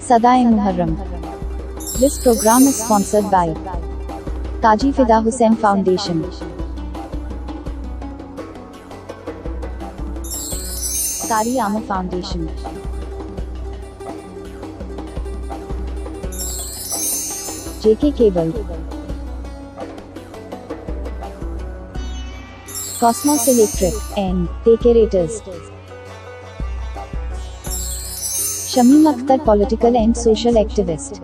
Sadai Muharram. This program is sponsored by Kaji Fida Hussain Foundation, Kari Amma Foundation, JK Cable, Cosmos Electric, and Decorators. Shameem Akhtar, political and social activist.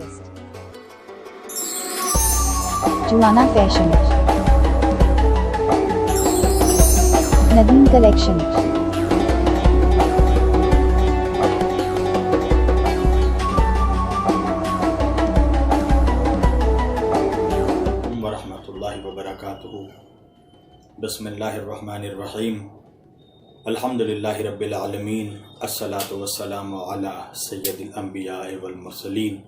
Juana Fashion, Nadeem Collection, warahmatullahi wabarakatuh. Bismillahirrahmanirrahim. Alhamdulillahi rabbil alamin. Assalatu wassalamu ala sayyidil anbiya'i wal mursalin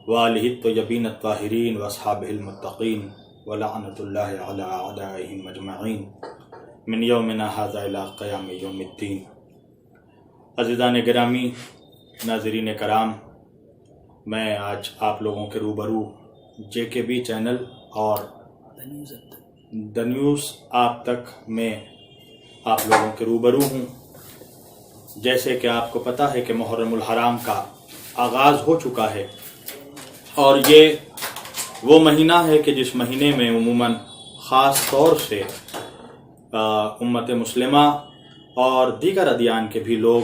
wa alihi at-tayyibin at-tahirin wa ashabihil muttaqin wa la'natullahi ala a'da'ihim ajma'in min yawmina hadha ila qiyam yawmiddin. عزیزان گرامی، ناظرین کرام، میں آج آپ لوگوں کے روبرو جے کے بی چینل اور دا نیوز آپ تک میں آپ لوگوں کے روبرو ہوں۔ جیسے کہ آپ کو پتہ ہے کہ محرم الحرام کا آغاز ہو چکا ہے، اور یہ وہ مہینہ ہے کہ جس مہینے میں عموماً خاص طور سے امت مسلمہ اور دیگر ادیان کے بھی لوگ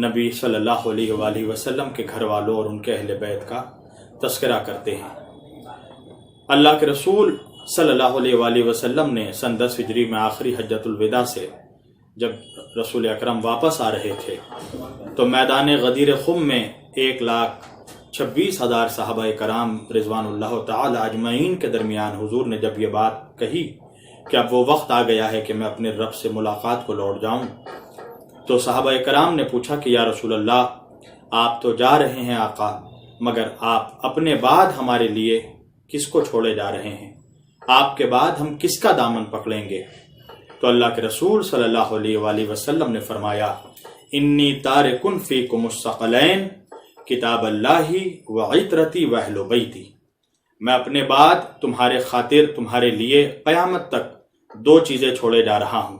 نبی صلی اللہ علیہ وآلہ وسلم کے گھر والوں اور ان کے اہل بیت کا تذکرہ کرتے ہیں۔ اللہ کے رسول صلی اللہ علیہ وآلہ وسلم نے سن 10 ہجری میں آخری حجۃ الوداع سے جب رسول اکرم واپس آ رہے تھے تو میدان غدیر خم میں 1,26,000 صحابہ کرام رضوان اللہ تعالی اجمعین کے درمیان حضور نے جب یہ بات کہی کہ اب وہ وقت آ گیا ہے کہ میں اپنے رب سے ملاقات کو لوٹ جاؤں، تو صحابہ کرام نے پوچھا کہ یا رسول اللہ، آپ تو جا رہے ہیں آقا، مگر آپ اپنے بعد ہمارے لیے کس کو چھوڑے جا رہے ہیں؟ آپ کے بعد ہم کس کا دامن پکڑیں گے؟ تو اللہ کے رسول صلی اللہ علیہ وآلہ وسلم نے فرمایا، انی تارکن فیکم الثقلین کتاب اللہ و عطرتی و اہل بیتی۔ میں اپنے بعد تمہارے خاطر تمہارے لیے قیامت تک 2 چیزیں چھوڑے جا رہا ہوں،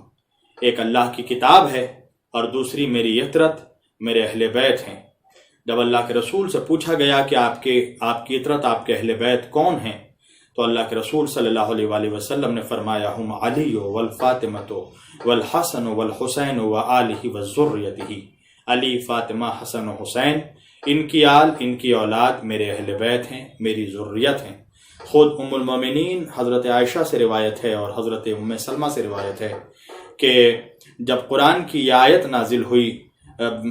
ایک اللہ کی کتاب ہے اور دوسری میری عطرت، میرے اہل بیت ہیں۔ جب اللہ کے رسول سے پوچھا گیا کہ آپ کی عطرت، آپ کے اہل بیت کون ہیں، تو اللہ کے رسول صلی اللہ علیہ وآلہ وسلم نے فرمایا، ہم علی والفاطمہ والحسن والحسین وآلہ وذریتہ۔ علی، فاطمہ، حسن و حسین، ان کی آل، ان کی اولاد میرے اہل بیت ہیں، میری ذریت ہیں۔ خود ام المومنین حضرت عائشہ سے روایت ہے اور حضرت ام سلمہ سے روایت ہے کہ جب قرآن کی یہ آیت نازل ہوئی،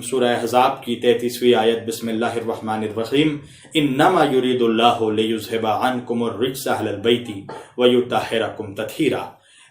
سورہ احزاب کی 33ویں آیت، بسم اللہ الرحمن الرحیم، انما یرید اللہ لیذھب عنکم الرجس اہل البیت ویطہرکم تطہیرا۔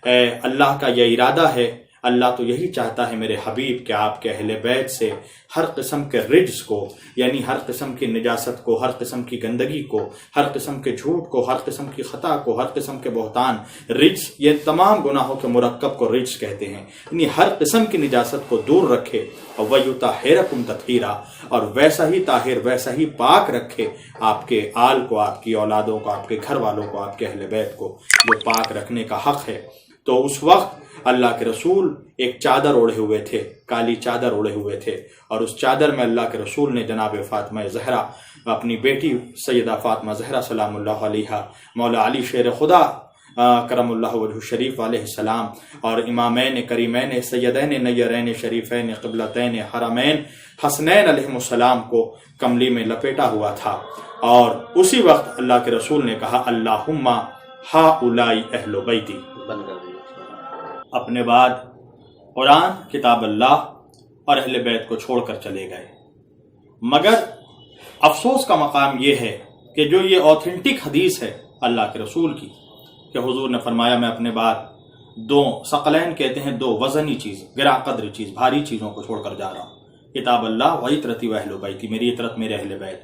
اللہ کا یہ ارادہ ہے، اللہ تو یہی چاہتا ہے میرے حبیب کہ آپ کے اہل بیت سے ہر قسم کے رجس کو، یعنی ہر قسم کی نجاست کو، ہر قسم کی گندگی کو، ہر قسم کے جھوٹ کو، ہر قسم کی خطا کو، ہر قسم کے بہتان، رجس یہ تمام گناہوں کے مرکب کو رجس کہتے ہیں، یعنی ہر قسم کی نجاست کو دور رکھے، اور وَيُطَهِّرَكُمْ تَطْهِيرًا، اور ویسا ہی طاہر، ویسا ہی پاک رکھے آپ کے آل کو، آپ کی اولادوں کو، آپ کے گھر والوں کو، آپ کے اہل بیت کو، جو پاک رکھنے کا حق ہے۔ تو اس وقت اللہ کے رسول ایک چادر اوڑھے ہوئے تھے، کالی چادر اوڑھے ہوئے تھے، اور اس چادر میں اللہ کے رسول نے جناب فاطمہ زہرا، اپنی بیٹی سیدہ فاطمہ زہرا سلام اللہ علیہا، مولا علی شیر خدا کرم اللہ وجہ شریف علیہ السلام، اور امامین کریمین سیدین نیرین شریفین قبلتین حرمین حسنین علیہ السلام کو کملی میں لپیٹا ہوا تھا۔ اور اسی وقت اللہ کے رسول نے کہا، اللہم ہؤلاء اہل بیتی۔ اپنے بعد قرآن، کتاب اللہ اور اہل بیت کو چھوڑ کر چلے گئے، مگر افسوس کا مقام یہ ہے کہ جو یہ اوتھینٹک حدیث ہے اللہ کے رسول کی کہ حضور نے فرمایا، میں اپنے بعد 2 ثقلین کہتے ہیں 2 وزنی چیز، گراں قدر چیز، بھاری چیزوں کو چھوڑ کر جا رہا ہوں، کتاب اللہ و عطرتی و اہل بیتی، میری عطرت، میرے اہل بیت،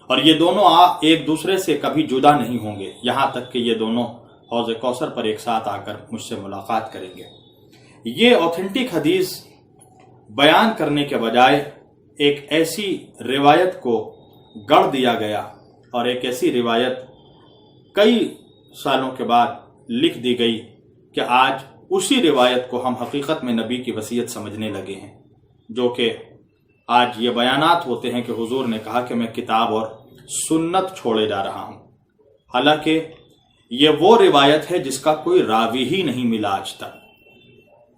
اور یہ دونوں ایک دوسرے سے کبھی جدا نہیں ہوں گے، یہاں تک کہ یہ دونوں حوض کوثر پر ایک ساتھ آ کر مجھ سے ملاقات کریں گے۔ یہ اوتھینٹک حدیث بیان کرنے کے بجائے ایک ایسی روایت کو گڑھ دیا گیا اور ایک ایسی روایت کئی سالوں کے بعد لکھ دی گئی کہ آج اسی روایت کو ہم حقیقت میں نبی کی وصیت سمجھنے لگے ہیں، جو کہ آج یہ بیانات ہوتے ہیں کہ حضور نے کہا کہ میں کتاب اور سنت چھوڑے جا رہا ہوں، حالانکہ یہ وہ روایت ہے جس کا کوئی راوی ہی نہیں ملا آج تک،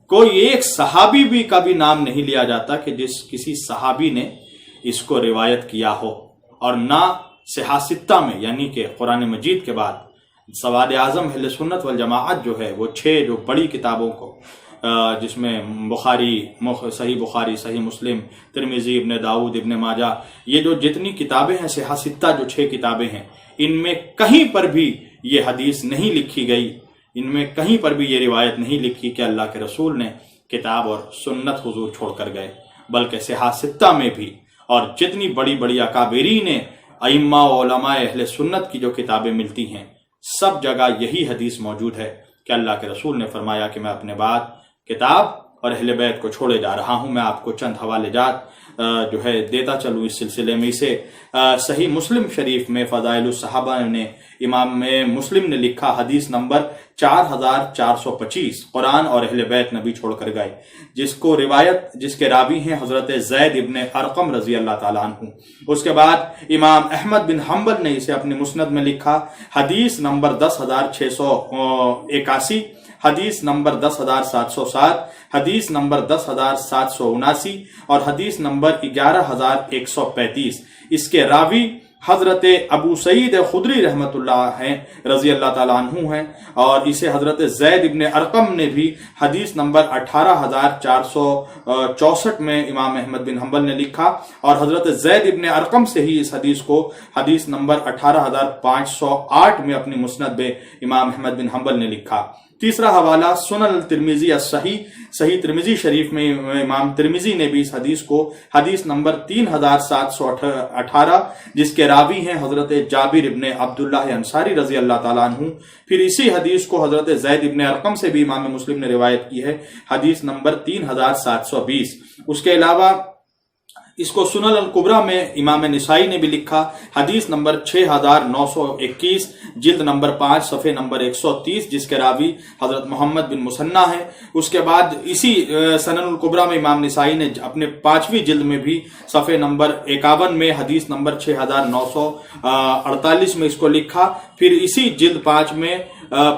کوئی ایک صحابی بھی کا بھی نام نہیں لیا جاتا کہ جس کسی صحابی نے اس کو روایت کیا ہو، اور نہ صحاح ستہ میں یعنی کہ قرآن مجید کے بعد سواد اعظم اہل سنت والجماعت جو ہے وہ 6 جو بڑی کتابوں کو جس میں بخاری، صحیح بخاری، صحیح مسلم، ترمذی، ابن داؤد، ابن ماجہ، یہ جو جتنی کتابیں ہیں صحاح ستہ جو 6 کتابیں ہیں، ان میں کہیں پر بھی یہ حدیث نہیں لکھی گئی، ان میں کہیں پر بھی یہ روایت نہیں لکھی کہ اللہ کے رسول نے کتاب اور سنت حضور چھوڑ کر گئے، بلکہ صحاح ستہ میں بھی اور جتنی بڑی بڑی اکابرین ائمہ و علماء اہل سنت کی جو کتابیں ملتی ہیں سب جگہ یہی حدیث موجود ہے کہ اللہ کے رسول نے فرمایا کہ میں اپنے بعد کتاب اور اہل بیت کو چھوڑے جا رہا ہوں۔ میں آپ کو چند حوالے جات جو ہے دیتا چلوں اس سلسلے میں۔ اسے صحیح مسلم شریف میں فضائل الصحابہ نے امام مسلم نے لکھا، حدیث نمبر 4425، قرآن اور اہل بیت نبی چھوڑ کر گئے، جس کے راوی ہیں حضرت زید ابن ارقم رضی اللہ تعالیٰ عنہ۔ اس کے بعد امام احمد بن حنبل نے اسے اپنے مسند میں لکھا، حدیث نمبر 10681، حدیث نمبر 10707، حدیث نمبر 10779 اور حدیث نمبر 11135۔ اس کے راوی حضرت ابو سعید خدری رحمۃ اللہ ہیں رضی اللہ تعالیٰ عنہ ہیں، اور اسے حضرت زید ابن ارقم نے بھی حدیث نمبر 18464 میں امام احمد بن حنبل نے لکھا، اور حضرت زید ابن ارقم سے ہی اس حدیث کو حدیث نمبر 18508 میں اپنی مسند میں امام احمد بن حنبل نے لکھا۔ تیسرا حوالہ سنن الترمذی الصحیح، صحیح ترمذی شریف میں امام ترمذی نے بھی اس حدیث کو حدیث نمبر 3718 جس کے راوی ہیں حضرت جابر ابن عبداللہ انصاری رضی اللہ تعالیٰ عنہ، پھر اسی حدیث کو حضرت زید ابن ارقم سے بھی امام مسلم نے روایت کی ہے، حدیث نمبر 3720۔ اس کے علاوہ اس کو سنن الکبریٰ میں امام نسائی نے بھی لکھا، حدیث نمبر 6921، جلد نمبر 5، صفحے نمبر 130، جس کے راوی حضرت محمد بن مثنى ہیں۔ اس کے بعد اسی سنن الکبریٰ میں امام نسائی نے اپنے 5ویں جلد میں بھی صفحے نمبر 51 میں حدیث نمبر 6948 میں اس کو لکھا، پھر اسی جلد 5 میں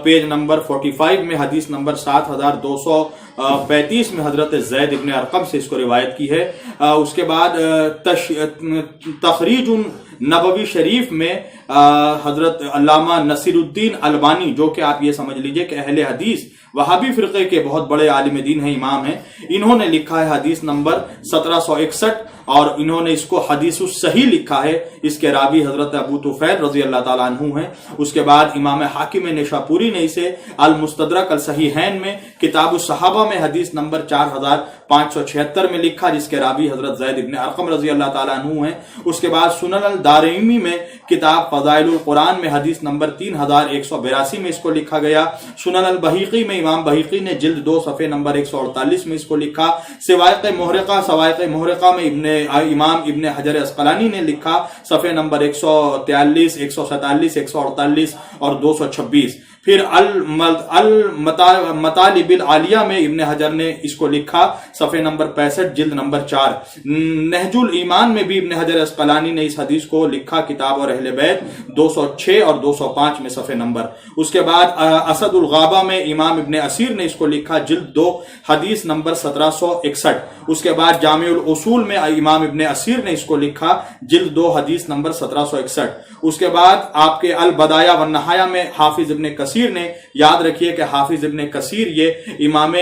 پیج نمبر 45 میں حدیث نمبر 7235 میں حضرت زید ابن ارقم سے اس کو روایت کی ہے۔ اس کے بعد تخریج نبوی شریف میں حضرت علامہ نصیر الدین البانی، جو کہ آپ یہ سمجھ لیجئے کہ اہل حدیث وہابی فرقے کے بہت بڑے عالم دین ہیں، امام ہیں، انہوں نے لکھا ہے حدیث نمبر 1761، اور انہوں نے اس کو حدیث الصحیح لکھا ہے، اس کے راوی حضرت ابو طفیل رضی اللہ تعالیٰ عنہ ہیں۔ اس کے بعد امام حاکم نشاپوری نے اسے المستدرک الصحیحین میں کتاب الصحابہ میں حدیث نمبر 4576 میں لکھا، جس کے راوی حضرت زید ابن ارقم رضی اللہ تعالیٰ عنہ ہیں۔ اس کے بعد سنن الدارمی میں کتاب فضائل القرآن میں حدیث نمبر 3182 میں اس کو لکھا گیا۔ سنن البہیقی میں امام بہیقی نے جلد 2 صفحے نمبر 148 میں اس کو لکھا۔ سوائق محرقہ میں امام ابن حجر عسقلانی نے لکھا، صفحے نمبر 143، 147، 148 اور 226۔ پھر المطالب العالیہ میں ابن حجر نے اس کو لکھا، صفحے نمبر 65، جلد نمبر 4۔ نہج الایمان میں بھی ابن حجر عسقلانی نے اس حدیث کو لکھا، کتاب اور اہل بیت 206 اور 205 میں صفحے نمبر۔ اس کے بعد اسد الغابہ میں امام ابن اسیر نے اس کو لکھا، جلد 2، حدیث نمبر 1761۔ اس کے بعد جامع الاصول میں امام ابن اسیر نے اس کو لکھا، جلد 2، حدیث نمبر 1761۔ اس کے بعد آپ کے البدایہ والنہایہ میں حافظ ابن کثیر نے، یاد رکھیے کہ حافظ ابن کثیر یہ امام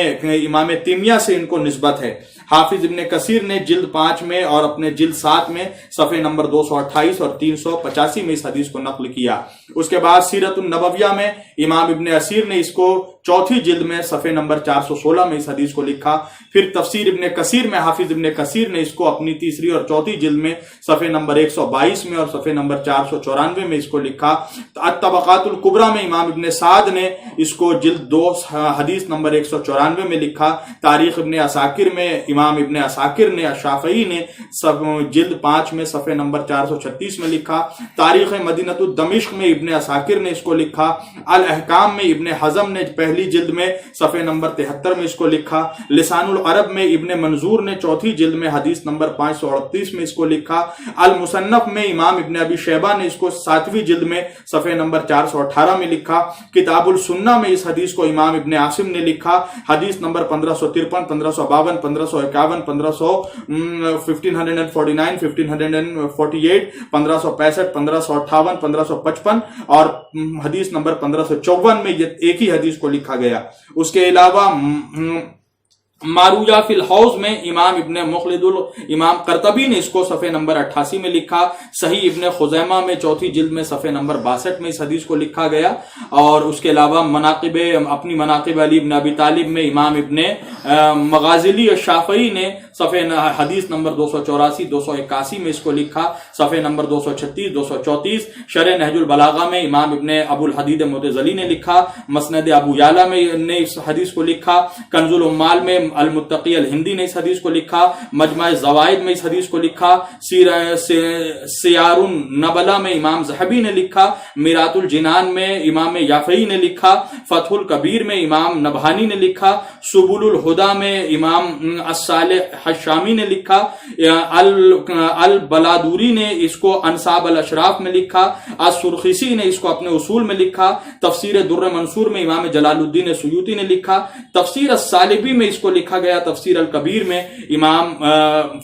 تیمیہ سے ان کو نسبت ہے، حافظ ابن کثیر نے جلد 5 میں اور اپنے جلد 7 میں صفحے نمبر 228 اور 385 میں اس حدیث کو نقل کیا۔ اس کے بعد سیرت النبویہ میں امام ابن اسیر نے اس کو چوتھی جلد میں صفحے نمبر 416 میں اس حدیث کو لکھا. پھر تفسیر ابن کثیر میں حافظ ابن کثیر نے اس کو اپنی تیسری اور چوتھی جلد میں صفحے نمبر 122 میں اور صفحے نمبر 494 میں اس کو لکھا. الطبقات الکبریٰ میں امام ابن سعد نے اس کو جلد 2 حدیث نمبر 194 میں لکھا. تاریخ ابن عساکر میں امام ابن عساکر نے الشافعی نے جلد 5 میں صفحے نمبر 436 میں لکھا. تاریخ مدینۃ الدمشق میں ابن عساکر نے اس کو لکھا. الاحکام میں ابن حزم نے پہلی جلد میں صفحے نمبر 73 میں اس کو لکھا. لسان العرب میں ابن منظور نے چوتھی جلد میں حدیث نمبر 538 میں اس کو لکھا. المصنف میں امام ابن ابی شیبہ نے اس کو 7ویں جلد میں صفحے نمبر 418 میں لکھا. کتاب السنہ میں اس حدیث کو امام ابن عاصم نے لکھا. حدیث نمبر 1553 1552 1551 1549 1548 1565 1558 1555 اور حدیث نمبر 1554 میں یہ ایک ہی حدیث کو لکھا گیا. اس کے علاوہ ماروجہ فی الحوض میں امام ابن مخلد امام قرطبی نے اس کو صفحے نمبر 88 میں لکھا. صحیح ابن خزیمہ میں چوتھی جلد میں صفحے نمبر 62 میں اس حدیث کو لکھا گیا. اور اس کے علاوہ اپنی مناقب علی ابن ابی طالب میں امام ابن مغازلی الشافعی نے صفحے حدیث نمبر 284 281 میں اس کو لکھا. صفحے نمبر 236 234 شرح نہج البلاغہ میں امام ابن ابو الحدید معتزلی نے لکھا. مسند ابو یعلا میں نے اس حدیث کو لکھا. کنز العمال میں المتقی الہندی نے اس حدیث کو لکھا. مجمع الزوائد میں اس حدیث کو لکھا. سیار النبلہ میں امام ذہبی نے لکھا. میرات الجنان میں امام یافعی نے لکھا. فتح الکبیر میں امام نبہانی نے لکھا. سبل الہدی میں امام الصالح الشامی نے لکھا. البلادوری نے اس کو انصاب الاشراف میں لکھا. السرخسی نے اس کو اپنے اصول میں لکھا. تفسیر در منصور میں امام جلال الدین سیوطی نے لکھا. تفسیر السالبی میں اس کو لکھا گیا. تفسیر الکبیر میں امام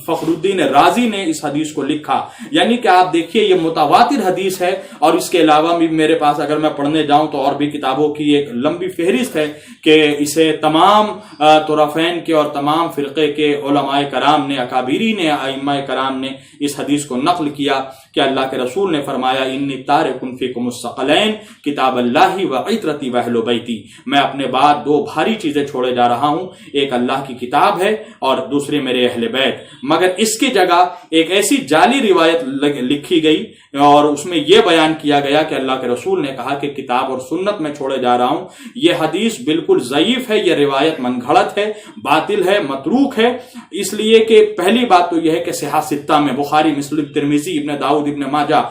فخر الدین رازی نے اس حدیث کو لکھا. یعنی کہ آپ دیکھیے یہ متواتر حدیث ہے. اور اس کے علاوہ بھی میرے پاس اگر میں پڑھنے جاؤں تو اور بھی کتابوں کی ایک لمبی فہرست ہے کہ اسے تمام طرفین کے اور تمام فرقے کے علماء کرام نے اکابرین ائمہ کرام نے اس حدیث کو نقل کیا کہ اللہ کے رسول نے فرمایا انی تارک فیکم الثقلین کتاب اللہ و عطرتی و اہل بیتی. میں اپنے بعد 2 بھاری چیزیں چھوڑے جا رہا ہوں. ایک اللہ کی کتاب ہے اور دوسری میرے اہل بیت. مگر اس کی جگہ ایک ایسی جعلی روایت لکھی گئی اور اس میں یہ بیان کیا گیا کہ اللہ کے رسول نے کہا کہ کتاب اور سنت میں چھوڑے جا رہا ہوں. یہ حدیث بالکل ضعیف ہے. یہ روایت من گھڑت ہے, باطل ہے, متروک ہے. اس لیے کہ پہلی بات تو یہ ہے کہ صحاح ستہ میں بخاری, مسلم, ترمذی, ابن داؤد, ابن ماجہ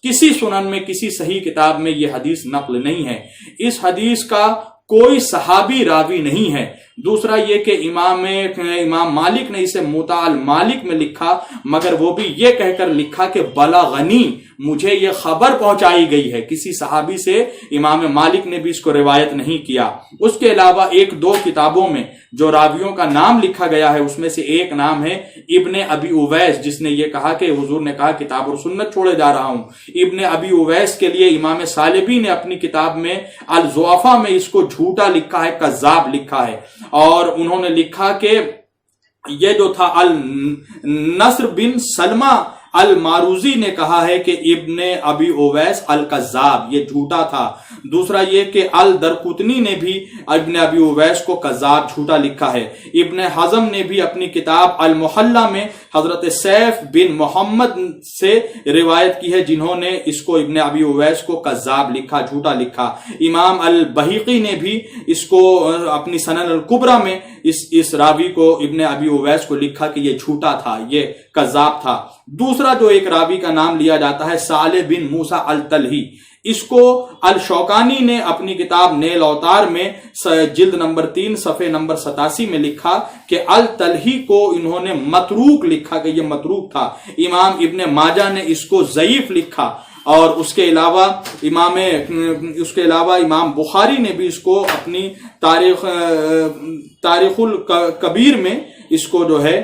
کسی سنن میں کسی صحیح کتاب میں یہ حدیث نقل نہیں ہے. اس حدیث کا کوئی صحابی راوی نہیں ہے. دوسرا یہ کہ امام مالک نے اسے موطا المالک میں لکھا, مگر وہ بھی یہ کہہ کر لکھا کہ بلغنی, مجھے یہ خبر پہنچائی گئی ہے. کسی صحابی سے امام مالک نے بھی اس کو روایت نہیں کیا. اس کے علاوہ 1-2 کتابوں میں جو راویوں کا نام لکھا گیا ہے اس میں سے ایک نام ہے ابن ابی اویس, جس نے یہ کہا کہ حضور نے کہا کتاب اور سنت چھوڑے جا رہا ہوں. ابن ابی اویس کے لیے امام سالبی نے اپنی کتاب میں الضعفاء میں اس کو جھوٹا لکھا ہے, کذاب لکھا ہے. اور انہوں نے لکھا کہ یہ جو تھا النصر بن سلمہ الماروزی نے کہا ہے کہ ابن ابی اویس الکذاب, یہ جھوٹا تھا. دوسرا یہ کہ الدرقطنی نے بھی ابن ابی اویس کو کذاب جھوٹا لکھا ہے. ابن حزم نے بھی اپنی کتاب المحلہ میں حضرت سیف بن محمد سے روایت کی ہے جنہوں نے اس کو ابن ابی اویس کو کذاب لکھا, جھوٹا لکھا. امام البہقی نے بھی اس کو اپنی سنن الکبریٰ میں اس راوی کو ابن ابی اویس کو لکھا کہ یہ جھوٹا تھا, یہ کذاب تھا. دوسرا جو ایک راوی کا نام لیا جاتا ہے صالح بن موسیٰ الطلحی, اس کو الشوکانی نے اپنی کتاب نیل اوتار میں جلد نمبر 3 صفحے نمبر 87 میں لکھا کہ الطلحی کو انہوں نے متروک لکھا کہ یہ متروک تھا. امام ابن ماجہ نے اس کو ضعیف لکھا. اور اس کے علاوہ امام بخاری نے بھی اس کو اپنی تاریخ الکبیر میں اس کو جو ہے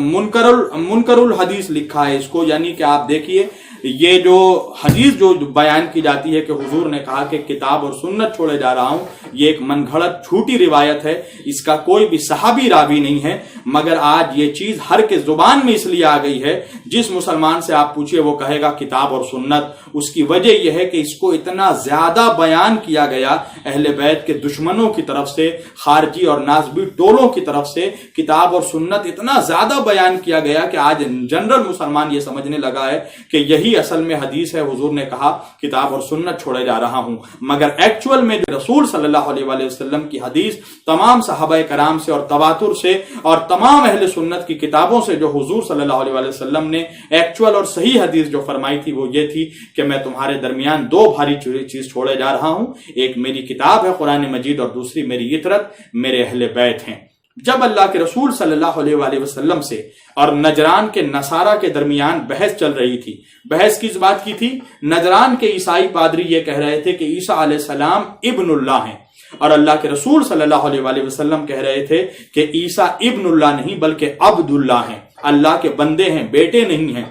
منکر الحدیث لکھا ہے اس کو. یعنی کہ آپ دیکھیے یہ جو حدیث جو بیان کی جاتی ہے کہ حضور نے کہا کہ کتاب اور سنت چھوڑے جا رہا ہوں، یہ ایک من گھڑت جھوٹی روایت ہے، اس کا کوئی بھی صحابی راوی نہیں ہے، مگر آج یہ چیز ہر کے زبان میں اس لیے آ گئی ہے، جس مسلمان سے آپ پوچھئے وہ کہے گا کتاب اور سنت۔ اس کی وجہ یہ ہے کہ اس کو اتنا زیادہ بیان کیا گیا اہل بیت کے دشمنوں کی طرف سے، خارجی اور نازبی ٹولوں کی طرف سے کتاب اور سنت اتنا زیادہ بیان کیا گیا کہ آج جنرل مسلمان یہ سمجھنے لگا ہے کہ یہی اصل میں حدیث ہے، حضور نے کہا کتاب اور سنت چھوڑے جا رہا ہوں، مگر ایکچول میں رسول صلی اللہ علیہ وآلہ وسلم کی حدیث تمام صحابہ کرام سے اور تواتر سے اور تمام اہل سنت کی کتابوں سے جو حضور صلی اللہ علیہ وآلہ وسلم نے ایکچول اور صحیح حدیث جو فرمائی تھی وہ یہ تھی کہ میں تمہارے درمیان دو بھاری چیز چھوڑے جا رہا ہوں، ایک میری کتاب ہے قرآن مجید اور دوسری میری عطرت، میرے اہل بیت ہیں۔ جب اللہ کے رسول صلی اللہ علیہ وآلہ وسلم سے اور نجران کے نصارہ کے درمیان بحث چل رہی تھی، بحث کس بات کی تھی؟ نجران کے عیسائی پادری یہ کہہ رہے تھے کہ عیسیٰ علیہ السلام ابن اللہ ہیں، اور اللہ کے رسول صلی اللہ علیہ وآلہ وسلم کہہ رہے تھے کہ عیسیٰ ابن اللہ نہیں بلکہ عبد اللہ ہیں، اللہ کے بندے ہیں، بیٹے نہیں ہیں۔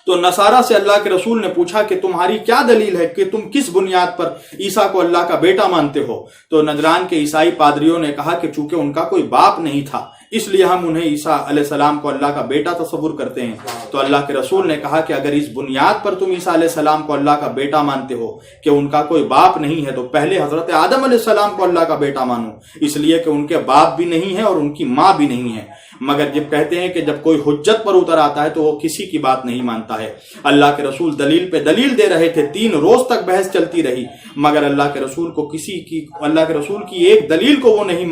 تو نصارہ سے اللہ کے رسول نے پوچھا کہ تمہاری کیا دلیل ہے کہ تم کس بنیاد پر عیسیٰ کو اللہ کا بیٹا مانتے ہو؟ تو نجران کے عیسائی پادریوں نے کہا کہ چونکہ ان کا کوئی باپ نہیں تھا اس لیے ہم انہیں عیسیٰ علیہ السلام کو اللہ کا بیٹا تصور کرتے ہیں۔ تو اللہ کے رسول نے کہا کہ اگر اس بنیاد پر تم عیسیٰ علیہ السلام کو اللہ کا بیٹا مانتے ہو کہ ان کا کوئی باپ نہیں ہے، تو پہلے حضرت آدم علیہ السلام کو اللہ کا بیٹا مانو، اس لیے کہ ان کے باپ بھی نہیں ہے اور ان کی ماں بھی نہیں ہے۔ مگر جب کہتے ہیں کہ جب کوئی حجت پر اتر آتا ہے تو وہ کسی کی بات نہیں مانتا ہے۔ اللہ کے رسول دلیل پہ دلیل دے رہے تھے، 3 روز تک بحث چلتی رہی، مگر اللہ کے رسول کی ایک دلیل کو وہ نہیں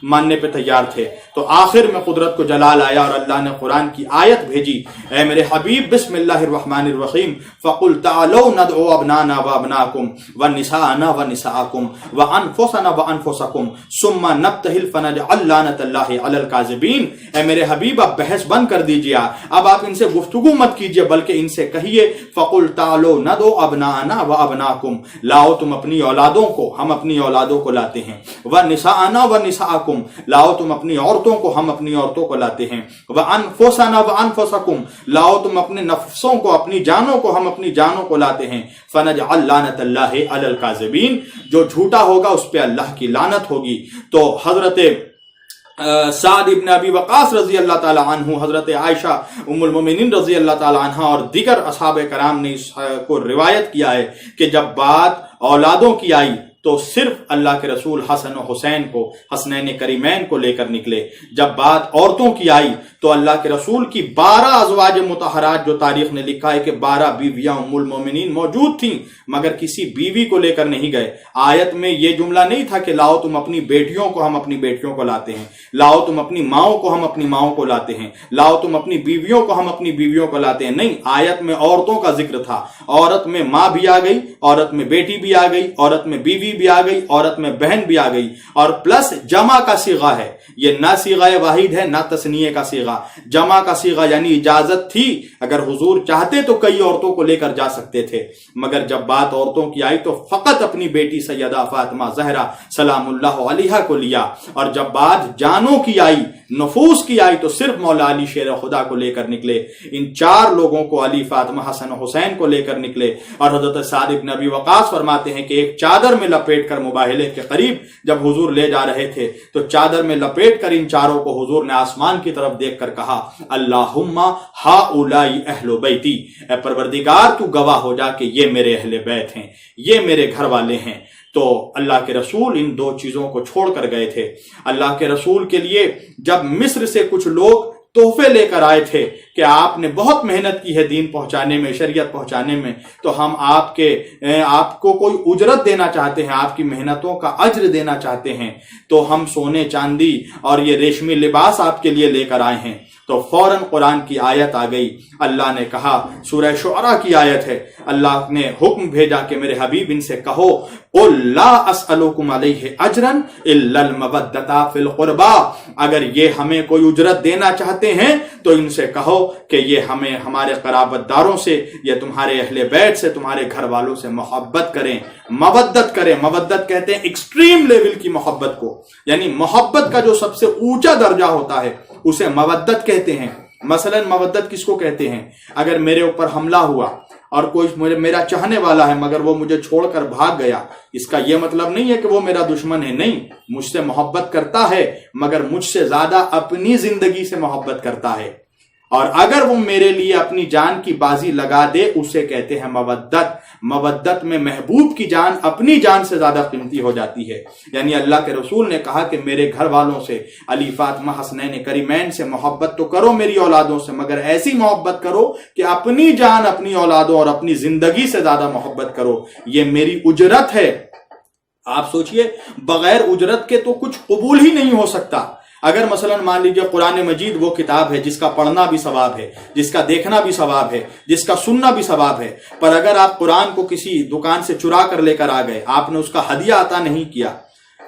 ماننے پہ تیار تھے۔ تو آخر میں قدرت کو جلال آیا اور اللہ نے قرآن کی آیت بھیجی، اے میرے حبیب بسم اللہ الرحمن الرحیم، فَقُلْ تَعَلَوْا نَدْعُوا أَبْنَاءَنَا وَأَبْنَاءَكُمْ وَنِسَاءَنَا وَنِسَاءَكُمْ وَأَنفُسَنَا وَأَنفُسَكُمْ ثُمَّ نَبْتَهِلْ فَنَجْعَلْ لَعْنَةَ اللَّهِ عَلَى الْكَاذِبِينَ۔ اے میرے حبیب اب بحث بند کر دیجیے، اب آپ ان سے گفتگو مت کیجیے بلکہ ان سے کہیے فَقُلْ تَعَلَوْا نَدْعُوا أَبْنَاءَنَا وَأَبْنَاءَكُمْ، لاؤ تم اپنی اولادوں کو، ہم اپنی اولادوں کو لاتے ہیں، وَنِسَاءَنَا وَنِسَاءَكُمْ، لاؤ تم اپنی عورتوں کو، ہم اپنی عورتوں کو لاتے ہیں، وَأَنفُسَنَا وَأَنفُسَكُمْ، لاؤ تم اپنے نفسوں کو، اپنی جانوں کو، ہم اپنی جانوں کو لاتے ہیں، فَنَجْعَلْ لَعْنَةَ اللَّهِ عَلَى الْكَاذِبِينَ، جو جھوٹا ہوگا اس پہ اللہ کی لعنت ہوگی۔ تو حضرت سعد ابن ابی وقاص رضی اللہ تعالی عنہ، حضرت عائشہ ام المومنین رضی اللہ تعالی عنہ اور دیگر اصحاب کرام نے اس کو روایت کیا ہے کہ جب بات اولادوں کی آئی تو صرف اللہ کے رسول حسن و حسین کو، حسنین کریمین کو لے کر نکلے۔ جب بات عورتوں کی آئی تو اللہ کے رسول کی 12 ازواج مطہرات، جو تاریخ نے لکھا ہے کہ 12 بیویاں ام المومنین موجود تھیں، مگر کسی بیوی کو لے کر نہیں گئے۔ آیت میں یہ جملہ نہیں تھا کہ لاؤ تم اپنی بیٹیوں کو، ہم اپنی بیٹیوں کو لاتے ہیں، لاؤ تم اپنی ماؤں کو، ہم اپنی ماؤں کو لاتے ہیں، لاؤ تم اپنی بیویوں کو، ہم اپنی بیویوں کو لاتے ہیں۔ نہیں، آیت میں عورتوں کا ذکر تھا، عورت میں ماں بھی آ گئی، عورت میں بیٹی بھی آ گئی، عورت میں بیوی بھی آ گئی، عورت میں بہن بھی آ گئی، اور پلس جمع کا صیغہ ہے، یہ نہ صیغہ واحد ہے نہ تثنیہ کا صیغہ، جمع کا صیغہ، یعنی اجازت تھی، اگر حضور چاہتے تو کئی عورتوں کو لے کر جا سکتے تھے، مگر جب بات عورتوں کی آئی تو فقط اپنی بیٹی سیدہ فاطمہ زہرا سلام اللہ علیہا کو لیا، اور جب بات جانوں کی آئی، نفوس کی آئی، تو صرف مولا علی شیر خدا کو لے کر نکلے۔ ان 4 لوگوں کو، علی، فاطمہ، حسن و حسین کو لے کر نکلے، اور حضرت سعد بن ابی وقاص فرماتے ہیں کہ ایک چادر میں لپیٹ کر مباہلے کے قریب جب حضور لے جا رہے تھے تو چادر میں لپیٹ کر ان 4 کو حضور نے آسمان کی طرف دیکھ کر کہا، اللہم ہؤلاء اہل بیتی، اے پروردگار تو گواہ ہو جا کہ یہ میرے اہل بیت ہیں، یہ میرے گھر والے ہیں۔ تو اللہ کے رسول ان 2 چیزوں کو چھوڑ کر گئے تھے۔ اللہ کے رسول کے لیے جب مصر سے کچھ لوگ تحفے لے کر آئے تھے کہ آپ نے بہت محنت کی ہے دین پہنچانے میں، شریعت پہنچانے میں، تو ہم آپ کو کوئی اجرت دینا چاہتے ہیں، آپ کی محنتوں کا اجر دینا چاہتے ہیں، تو ہم سونے چاندی اور یہ ریشمی لباس آپ کے لیے لے کر آئے ہیں۔ تو فوراً قرآن کی آیت آ گئی، اللہ نے کہا، سورہ شعراء کی آیت ہے، اللہ نے حکم بھیجا کہ میرے حبیب ان سے کہو، قُلْ لَا أَسْأَلُكُمْ عَلَيْهِ أَجْرًا إِلَّا الْمَوَدَّةَ فِي الْقُرْبَى، اگر یہ ہمیں کوئی اجرت دینا چاہتے ہیں تو ان سے کہو کہ یہ ہمارے قرابت داروں سے، یا تمہارے اہل بیت سے، تمہارے گھر والوں سے محبت کریں، مودت کریں۔ مودت کہتے ہیں ایکسٹریم لیول کی محبت کو، یعنی محبت کا جو سب سے اونچا درجہ ہوتا ہے اسے مودت کہتے ہیں۔ مثلا مودت کس کو کہتے ہیں؟ اگر میرے اوپر حملہ ہوا اور کوئی میرا چاہنے والا ہے مگر وہ مجھے چھوڑ کر بھاگ گیا، اس کا یہ مطلب نہیں ہے کہ وہ میرا دشمن ہے، نہیں، مجھ سے محبت کرتا ہے مگر مجھ سے زیادہ اپنی زندگی سے محبت کرتا ہے، اور اگر وہ میرے لیے اپنی جان کی بازی لگا دے اسے کہتے ہیں مودت۔ مودت میں محبوب کی جان اپنی جان سے زیادہ قیمتی ہو جاتی ہے، یعنی اللہ کے رسول نے کہا کہ میرے گھر والوں سے، علی فاطمہ حسنین کریمین سے محبت تو کرو میری اولادوں سے، مگر ایسی محبت کرو کہ اپنی جان، اپنی اولادوں اور اپنی زندگی سے زیادہ محبت کرو، یہ میری اجرت ہے۔ آپ سوچئے بغیر اجرت کے تو کچھ قبول ہی نہیں ہو سکتا۔ اگر مثلا مان لیجئے قرآن مجید وہ کتاب ہے جس کا پڑھنا بھی ثواب ہے، جس کا دیکھنا بھی ثواب ہے، جس کا سننا بھی ثواب ہے، پر اگر آپ قرآن کو کسی دکان سے چرا کر لے کر آ گئے، آپ نے اس کا ہدیہ عطا نہیں کیا،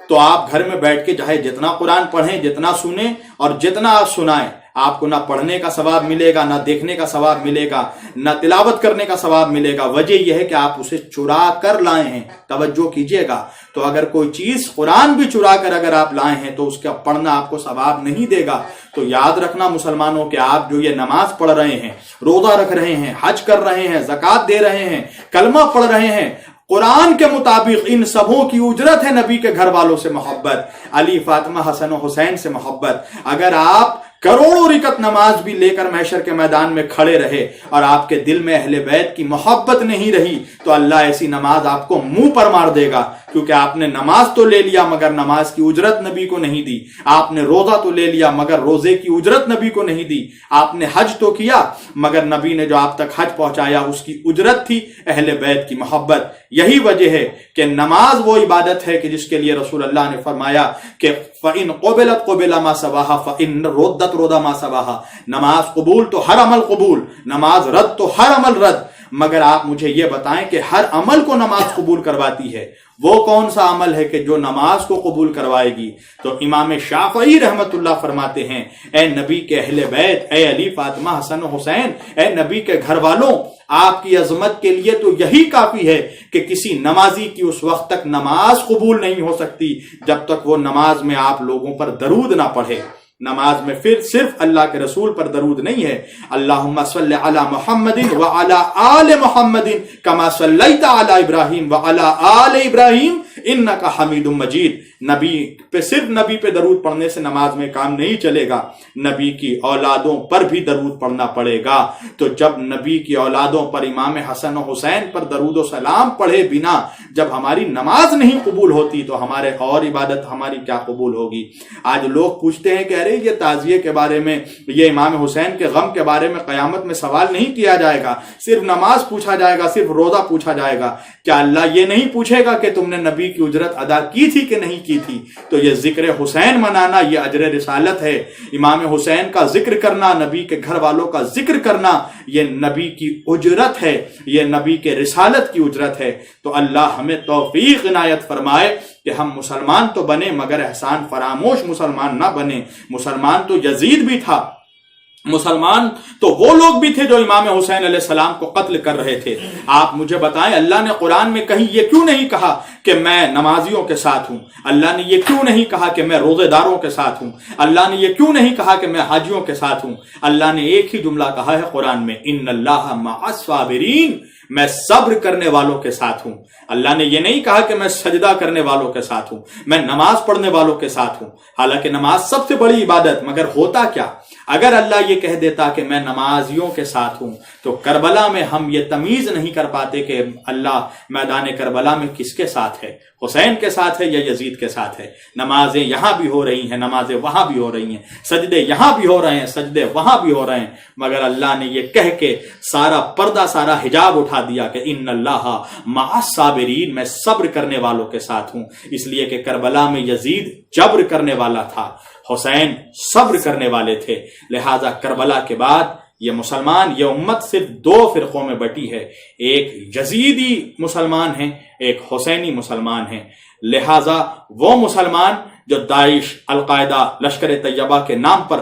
تو آپ گھر میں بیٹھ کے چاہے جتنا قرآن پڑھیں، جتنا سنیں اور جتنا آپ سنائیں، آپ کو نہ پڑھنے کا ثواب ملے گا، نہ دیکھنے کا ثواب ملے گا، نہ تلاوت کرنے کا ثواب ملے گا۔ وجہ یہ ہے کہ آپ اسے چرا کر لائے ہیں۔ توجہ کیجئے گا، تو اگر کوئی چیز قرآن بھی چرا کر اگر آپ لائے ہیں تو اس کا پڑھنا آپ کو ثواب نہیں دے گا۔ تو یاد رکھنا مسلمانوں کہ آپ جو یہ نماز پڑھ رہے ہیں، روزہ رکھ رہے ہیں، حج کر رہے ہیں، زکوٰۃ دے رہے ہیں، کلمہ پڑھ رہے ہیں، قرآن کے مطابق ان سبوں کی اجرت ہے نبی کے گھر والوں سے محبت، علی فاطمہ حسن و حسین سے محبت۔ اگر آپ کروڑوں رکعت نماز بھی لے کر محشر کے میدان میں کھڑے رہے اور آپ کے دل میں اہل بیت کی محبت نہیں رہی تو اللہ ایسی نماز آپ کو منہ پر مار دے گا، کیونکہ آپ نے نماز تو لے لیا مگر نماز کی اجرت نبی کو نہیں دی، آپ نے روزہ تو لے لیا مگر روزے کی اجرت نبی کو نہیں دی، آپ نے حج تو کیا مگر نبی نے جو آپ تک حج پہنچایا اس کی اجرت تھی اہل بیت کی محبت۔ یہی وجہ ہے کہ نماز وہ عبادت ہے کہ جس کے لیے رسول اللہ نے فرمایا کہ فَإِن قُبِلَتْ قُبِلَ مَا سَوَاهَا فَإِن رُدَّتْ رُدَّ مَا سَوَاهَا۔ نماز قبول تو ہر عمل قبول، نماز رد تو ہر عمل رد، مگر آپ مجھے یہ بتائیں کہ ہر عمل کو نماز قبول کرواتی ہے، وہ کون سا عمل ہے کہ جو نماز کو قبول کروائے گی؟ تو امام شافعی رحمت اللہ فرماتے ہیں، اے نبی کے اہل بیت، اے علی فاطمہ حسن و حسین، اے نبی کے گھر والوں، آپ کی عظمت کے لیے تو یہی کافی ہے کہ کسی نمازی کی اس وقت تک نماز قبول نہیں ہو سکتی جب تک وہ نماز میں آپ لوگوں پر درود نہ پڑھے۔ نماز میں پھر صرف اللہ کے رسول پر درود نہیں ہے، اللہم صلی علی محمد وعلی آل محمد کما صلیت علی ابراہیم وعلی آل ابراہیم انک حمید مجید۔ نبی پہ صرف نبی پہ درود پڑھنے سے نماز میں کام نہیں چلے گا، نبی کی اولادوں پر بھی درود پڑھنا پڑے گا۔ تو جب نبی کی اولادوں پر، امام حسن و حسین پر درود و سلام پڑھے بنا جب ہماری نماز نہیں قبول ہوتی تو ہمارے اور عبادت ہماری کیا قبول ہوگی؟ آج لوگ پوچھتے ہیں کہ ارے یہ تعزیے کے بارے میں، یہ امام حسین کے غم کے بارے میں قیامت میں سوال نہیں کیا جائے گا، صرف نماز پوچھا جائے گا، صرف روزہ پوچھا جائے گا، کیا اللہ یہ نہیں پوچھے گا کہ تم نے نبی کی اجرت ادا کی تھی کہ نہیں کی تھی؟ تو یہ ذکر حسین منانا یہ اجر رسالت ہے، امام حسین کا ذکر کرنا، نبی کے گھر والوں کا ذکر کرنا یہ نبی کی اجرت ہے، یہ نبی کے رسالت کی اجرت ہے۔ تو اللہ ہمیں توفیق عنایت فرمائے کہ ہم مسلمان تو بنے مگر احسان فراموش مسلمان نہ بنے۔ مسلمان تو یزید بھی تھا، مسلمان تو وہ لوگ بھی تھے جو امام حسین علیہ السلام کو قتل کر رہے تھے۔ آپ مجھے بتائیں اللہ نے قرآن میں کہیں یہ کیوں نہیں کہا کہ میں نمازیوں کے ساتھ ہوں؟ اللہ نے یہ کیوں نہیں کہا کہ میں روزے داروں کے ساتھ ہوں؟ اللہ نے یہ کیوں نہیں کہا کہ میں حاجیوں کے ساتھ ہوں؟ اللہ نے ایک ہی جملہ کہا ہے قرآن میں، ان اللہ مع الصابرین، میں صبر کرنے والوں کے ساتھ ہوں۔ اللہ نے یہ نہیں کہا کہ میں سجدہ کرنے والوں کے ساتھ ہوں، میں نماز پڑھنے والوں کے ساتھ ہوں، حالانکہ نماز سب سے بڑی عبادت، مگر ہوتا کیا؟ اگر اللہ یہ کہہ دیتا کہ میں نمازیوں کے ساتھ ہوں تو کربلا میں ہم یہ تمیز نہیں کر پاتے کہ اللہ میدان کربلا میں کس کے ساتھ ہے، حسین کے ساتھ ہے یا یزید کے ساتھ ہے۔ نمازیں یہاں بھی ہو رہی ہیں، نمازیں وہاں بھی ہو رہی ہیں، سجدے یہاں بھی ہو رہے ہیں، سجدے وہاں بھی ہو رہے ہیں، مگر اللہ نے یہ کہہ کے سارا پردہ، سارا حجاب اٹھا دیا کہ ان اللہ مع الصابرین، میں صبر کرنے والوں کے ساتھ ہوں۔ اس لیے کہ کربلا میں یزید جبر کرنے والا تھا، حسین صبر کرنے والے تھے، لہذا کربلا کے بعد یہ مسلمان، یہ امت صرف دو فرقوں میں بٹی ہے، ایک یزیدی مسلمان ہیں، ایک حسینی مسلمان ہیں۔ لہذا وہ مسلمان جو داعش، القاعدہ، لشکر طیبہ کے نام پر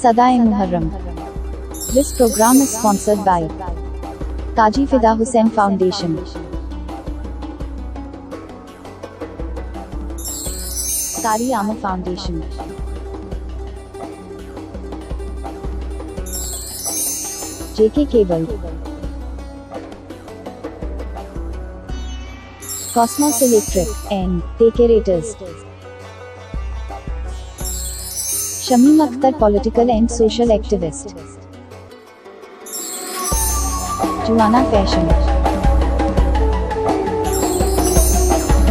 Sadae Muharram. This program is sponsored by Taji Fida Hussain Foundation, Kari Amma Foundation, JK Cable, Cosmos Electric and Decorators, Shamim Akhtar, political and social activist, Juana Fashion,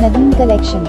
Nadeem Collection,